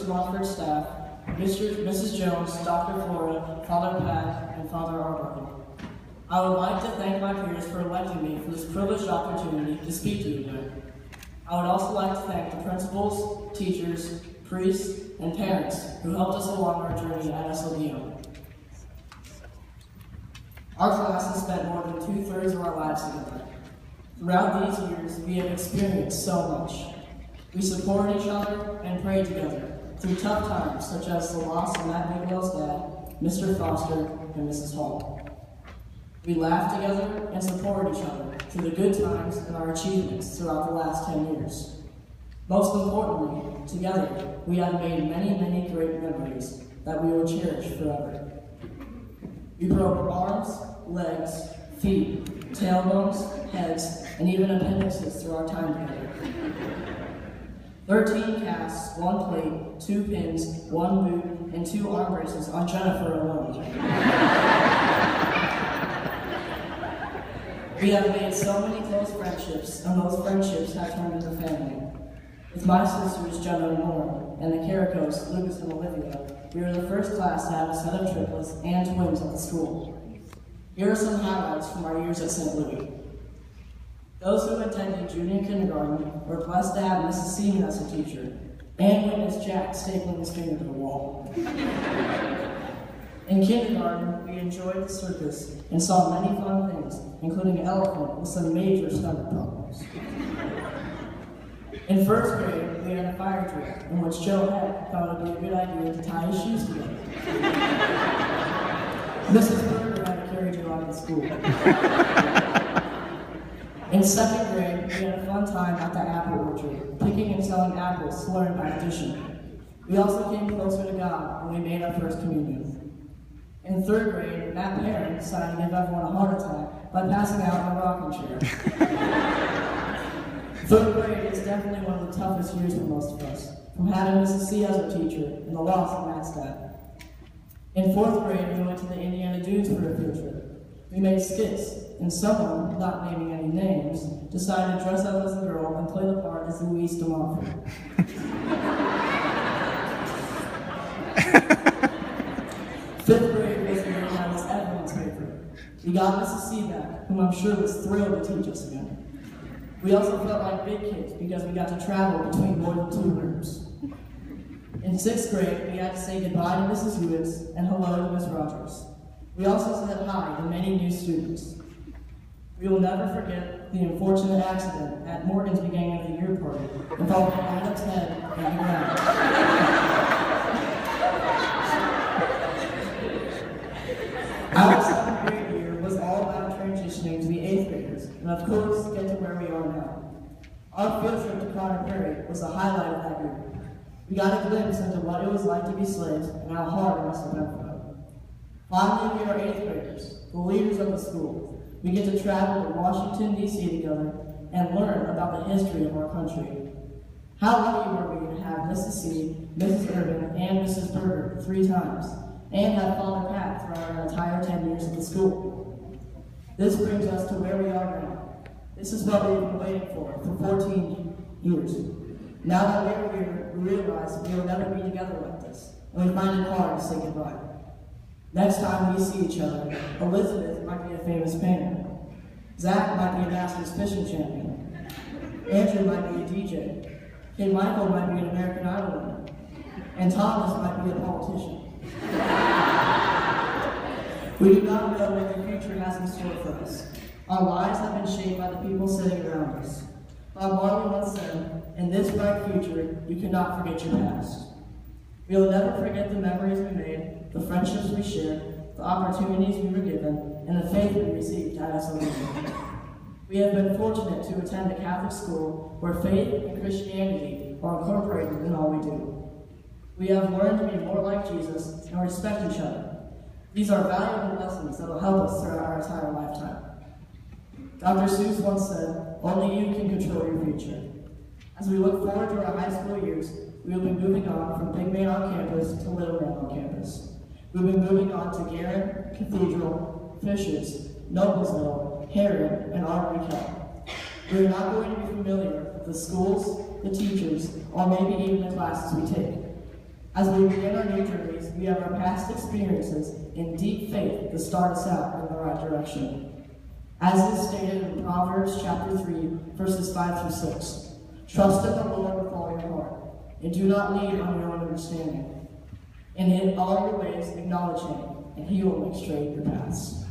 Montfort staff, Mrs. Jones, Dr. Flora, Father Pat, and Father Arbuckle. I would like to thank my peers for electing me for this privileged opportunity to speak to you today. I would also like to thank the principals, teachers, priests, and parents who helped us along our journey at SLDM. Our class has spent more than 2/3 of our lives together. Throughout these years, we have experienced so much. We supported each other and prayed together through tough times such as the loss of Matt Miguel's dad, Mr. Foster, and Mrs. Hall. We laughed together and supported each other through the good times and our achievements throughout the last 10 years. Most importantly, together, we have made many, many great memories that we will cherish forever. We broke arms, legs, feet, tailbones, heads, and even appendixes through our time together. 13 casts, 1 plate, 2 pins, 1 boot, and 2 arm braces on Jennifer alone. We have made so many close friendships, and those friendships have turned into family. With my sisters, Jenna and Lauren, and the Carricos, Lucas and Olivia, we were the first class to have a set of triplets and twins at the school. Here are some highlights from our years at St. Louis. Those who attended junior kindergarten were blessed to have Mrs. Seaman as a teacher, and witnessed Jack stapling his finger to the wall. In kindergarten, we enjoyed the circus and saw many fun things, including an elephant with some major stomach problems. In first grade, we had a fire drill in which Joe Heck thought it would be a good idea to tie his shoes together. Mrs. Berger had to carry Joe out of the school. In second grade, we had a fun time at the apple orchard, picking and selling apples to learn about addition. We also came closer to God when we made our first communion. In third grade, Matt Perrin decided to give everyone a heart attack by passing out in a rocking chair. Third grade is definitely one of the toughest years for most of us, from having Mrs. C as our teacher and the loss of Matt's dad. In fourth grade, we went to the Indiana Dunes for a field trip. We made skits, and someone, not naming any names, decided to dress up as a girl and play the part as Louise de Montfort. Fifth grade was the year I was everyone's favorite. We got Mrs. C back, whom I'm sure was thrilled to teach us again. We also felt like big kids because we got to travel between more than 2 rooms. In 6th grade, we had to say goodbye to Mrs. Lewis and hello to Ms. Rogers. We also said hi to many new students. We will never forget the unfortunate accident at Morgan's beginning of the year party involving Adam's head in the ground. Our 7th grade year was all about transitioning to the 8th graders, and of course, get to where we are now. Our field trip to Connor Prairie was the highlight of that year. We got a glimpse into what it was like to be slaves and how hard it must have been for them. Finally, we are 8th graders, the leaders of the school. We get to travel to Washington, D.C. together and learn about the history of our country. How lucky were we to have Mrs. C, Mrs. Irvin, and Mrs. Berger 3 times, and have Father Pat throughout our entire 10 years at the school. This brings us to where we are now. This is what we've been waiting for 14 years. Now that we're here, we realize we will never be together like this, and we find it hard to say goodbye. Next time we see each other, Elizabeth might be a famous painter. Zach might be a Masters fishing champion. Andrew might be a DJ. Kid Michael might be an American Idol winner. And Thomas might be a politician. We do not know what the future has in store for us. Our lives have been shaped by the people sitting around us. Bob Marley once said, "In this bright future, you cannot forget your past." We will never forget the memories we made, the friendships we shared, the opportunities we were given, and the faith we received at SLDM. We have been fortunate to attend a Catholic school where faith and Christianity are incorporated in all we do. We have learned to be more like Jesus and respect each other. These are valuable lessons that will help us throughout our entire lifetime. Dr. Seuss once said, "Only you can control your future." As we look forward to our high school years, we will be moving on from Big Man on campus to Little Man on campus. We will be moving on to Guerin, Cathedral, Fishers, Noblesville, Herod, and Armory Kell. We are not going to be familiar with the schools, the teachers, or maybe even the classes we take. As we begin our new journeys, we have our past experiences in deep faith to start us out in the right direction. As is stated in Proverbs chapter 3, verses 5 through 6, trust in the Lord with all your heart, and do not lean on your own understanding. And in all your ways acknowledge him, and he will make straight your paths.